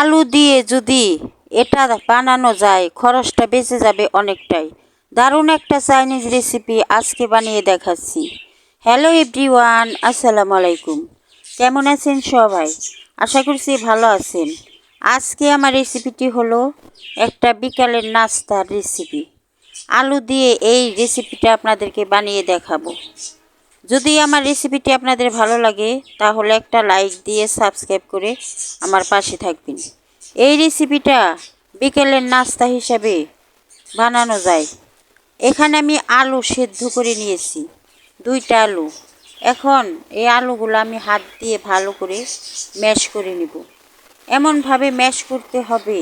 আলু দিয়ে যদি এটা বানানো যায় খরচটা বেঁচে যাবে অনেকটাই। দারুণ একটা চাইনিজ রেসিপি আজকে বানিয়ে দেখাচ্ছি। হ্যালো এভরিওয়ান, আসসালামু আলাইকুম। কেমন আছেন সবাই? আশা করছি ভালো আছেন। আজকে আমার রেসিপিটি হলো একটা বিকালের নাস্তার রেসিপি। আলু দিয়ে এই রেসিপিটা আপনাদেরকে বানিয়ে দেখাবো। যদি আমার রেসিপিটি আপনাদের ভালো লাগে তাহলে একটা লাইক দিয়ে সাবস্ক্রাইব করে আমার পাশে থাকবেন। এই রেসিপিটা বিকেলের নাস্তা হিসাবে বানানো যায়। এখানে আমি আলু সেদ্ধ করে নিয়েছি, 2টা আলু। এখন এই আলুগুলো আমি হাত দিয়ে ভালো করে ম্যাশ করে নিব। এমনভাবে ম্যাশ করতে হবে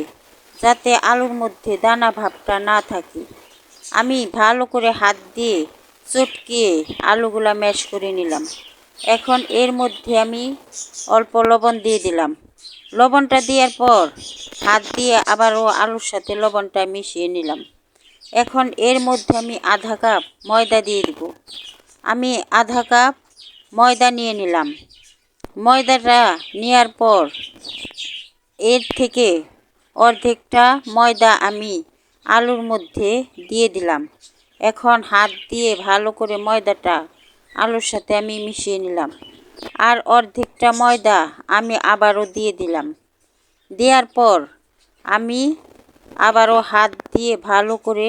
যাতে আলুর মধ্যে দানা ভাবটা না থাকে। আমি ভালো করে হাত দিয়ে চটকিয়ে আলুগুলা ম্যাশ করে নিলাম। এখন এর মধ্যে আমি অল্প লবণ দিয়ে দিলাম। লবণটা দেওয়ার পর হাত দিয়ে আবারও আলুর সাথে লবণটা মিশিয়ে নিলাম। এখন এর মধ্যে আমি আধা কাপ ময়দা দিয়ে দিব। আমি আধা কাপ ময়দা নিয়ে নিলাম। ময়দাটা নেওয়ার পর এর থেকে অর্ধেকটা ময়দা আমি আলুর মধ্যে দিয়ে দিলাম। এখন হাত দিয়ে ভালো করে ময়দাটা আলুর সাথে আমি মিশিয়ে নিলাম। আর অর্ধেকটা ময়দা আমি আবারও দিয়ে দিলাম। দেওয়ার পর আমি আবারও হাত দিয়ে ভালো করে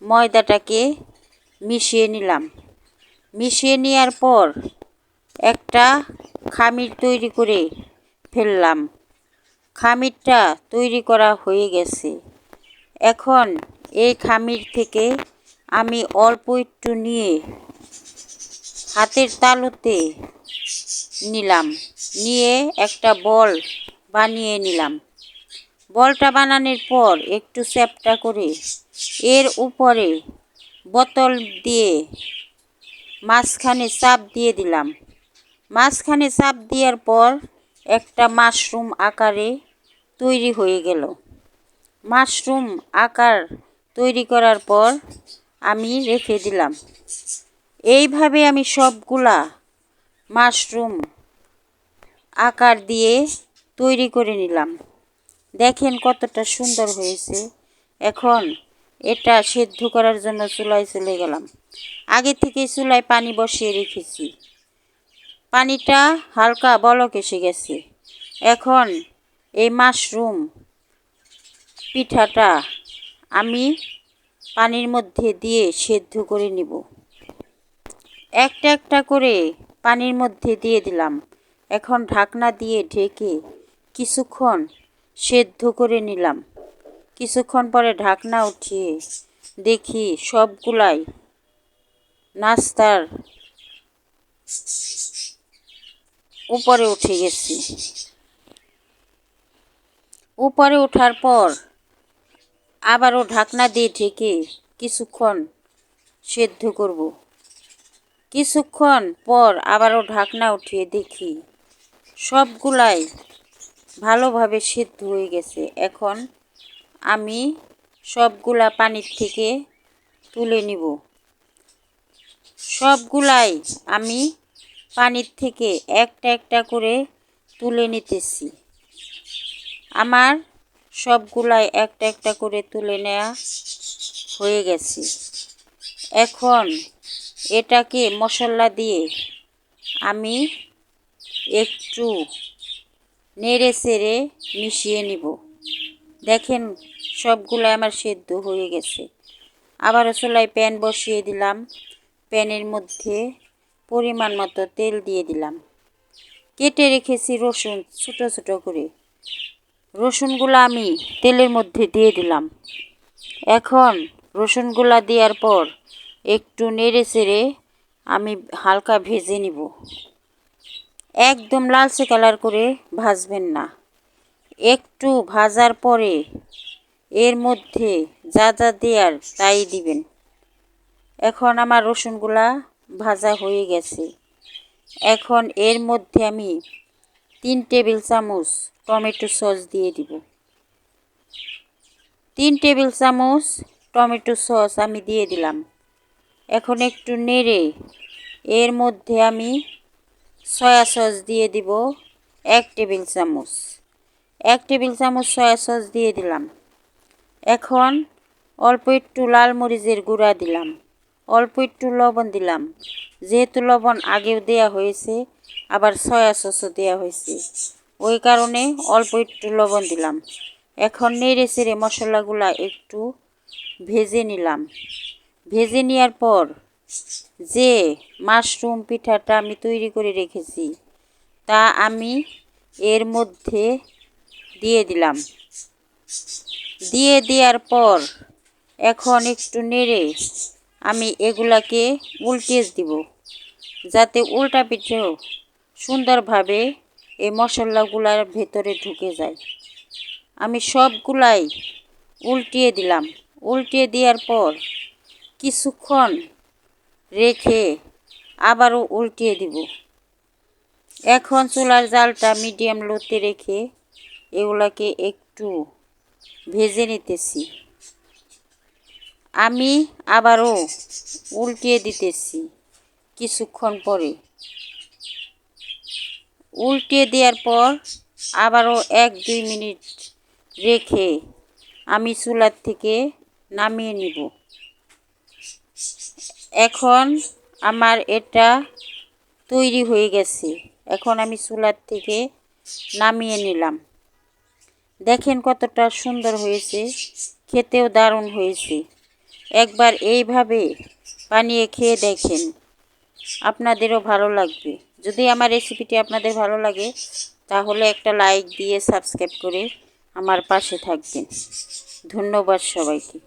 ময়দাটাকে মিশিয়ে নিলাম। মিশিয়ে নেওয়ার পর একটা খামির তৈরি করে ফেললাম। খামিরটা তৈরি করা হয়ে গেছে। এখন এই খামির থেকে আমি অল্প একটু নিয়ে হাতের তালুতে নিলাম, নিয়ে একটা বল বানিয়ে নিলাম। বলটা বানানোর পর একটু চ্যাপ্টা করে এর উপরে বোতল দিয়ে মাঝখানে চাপ দিয়ে দিলাম। মাঝখানে চাপ দেওয়ার পর একটা মাশরুম আকারে তৈরি হয়ে গেল। মাশরুম আকার তৈরি করার পর আমি রেখে দিলাম। এইভাবে আমি সবগুলা মাশরুম আকার দিয়ে তৈরি করে নিলাম। দেখেন কতটা সুন্দর হয়েছে। এখন এটা সেদ্ধ করার জন্য চুলায় চলে গেলাম। আগে থেকে চুলায় পানি বসিয়ে রেখেছি। পানিটা হালকা বলক এসে গেছে। এখন এই মাশরুম পিঠাটা আমি পানির মধ্যে দিয়ে সেদ্ধ করে নিব। একটা একটা করে পানির মধ্যে দিয়ে দিলাম। এখন ঢাকনা দিয়ে ঢেকে কিছুক্ষণ সেদ্ধ করে নিলাম। কিছুক্ষণ পরে ঢাকনা উঠিয়ে দেখি সবগুলাই নাস্তার উপরে উঠে গেছে। উপরে ওঠার পর আবারও ঢাকনা দিয়ে ঢেকে কিছুক্ষণ সেদ্ধ করব। কিছুক্ষণ পর আবারও ঢাকনা উঠিয়ে দেখি সবগুলাই ভালোভাবে সেদ্ধ হয়ে গেছে। এখন আমি সবগুলা পানির থেকে তুলে নিব। সবগুলাই আমি পানির থেকে একটা একটা করে তুলে নিতেছি। আমার সবগুলাই একটা একটা করে তুলে নেওয়া হয়ে গেছে। এখন এটাকে মশলা দিয়ে আমি একটু নেড়ে চেড়ে মিশিয়ে নিব। দেখেন সবগুলো আমার সেদ্ধ হয়ে গেছে। আবারও চুলায় প্যান বসিয়ে দিলাম। প্যানের মধ্যে পরিমাণ মতো তেল দিয়ে দিলাম। কেটে রেখেছি রসুন ছোট ছোট করে। রসুনগুলো আমি তেলের মধ্যে দিয়ে দিলাম। এখন রসুনগুলা দেওয়ার পর একটু নেড়ে চেড়ে আমি হালকা ভেজে নিব। একদম লালচে কালার করে ভাজবেন না। একটু ভাজার পরে এর মধ্যে যা যা দেওয়ার তাই দিবেন। এখন আমার রসুনগুলা ভাজা হয়ে গেছে। এখন এর মধ্যে আমি 3 টেবিল চামচ টমেটো সস দিয়ে দিব। 3 টেবিল চামচ টমেটো সস আমি দিয়ে দিলাম। এখন একটু নেড়ে এর মধ্যে আমি সয়া সস দিয়ে দিব 1 টেবিল চামচ। 1 টেবিল চামচ সয়া সস দিয়ে দিলাম। এখন অল্প একটু লাল মরিচের গুঁড়া দিলাম, অল্প একটু লবণ দিলাম। যেহেতু লবণ আগেও দেয়া হয়েছে, আবার সয়া সসও দেওয়া হয়েছে, ওই কারণে অল্প একটু লবণ দিলাম। এখন নেড়ে চেড়ে মশলাগুলা একটু ভেজে নিলাম। ভেজে নেওয়ার পর যে মাশরুম পিঠাটা আমি তৈরি করে রেখেছি তা আমি এর মধ্যে দিয়ে দিলাম। দিয়ে দেওয়ার পর এখন একটু নেড়ে আমি এগুলাকে উল্টিয়ে দিব, যাতে উল্টা পিঠেও সুন্দরভাবে এই মশলাগুলার ভেতরে ঢুকে যায়। আমি সবগুলাই উল্টিয়ে দিলাম। উল্টিয়ে দেওয়ার পর কিছুক্ষণ রেখে আবারও উল্টিয়ে দিব। এখন চুলার জালটা মিডিয়াম লোতে রেখে এগুলাকে একটু ভেজে নিতেছি। আমি আবারও উল্টিয়ে দিতেছি। কিছুক্ষণ পরে উল্টিয়ে দেওয়ার পর আবারও 1-2 মিনিট রেখে আমি চুলার থেকে নামিয়ে নিব। এখন আমার এটা তৈরি হয়ে গেছে। এখন আমি চুলার থেকে নামিয়ে নিলাম। দেখেন কতটা সুন্দর হয়েছে, খেতেও দারুণ হয়েছে। একবার এইভাবে বানিয়ে খেয়ে দেখেন, আপনাদেরও ভালো লাগবে। যদি আমার রেসিপিটি আপনাদের ভালো লাগে তাহলে একটা লাইক দিয়ে সাবস্ক্রাইব করে আমার পাশে থাকবেন। ধন্যবাদ সবাইকে।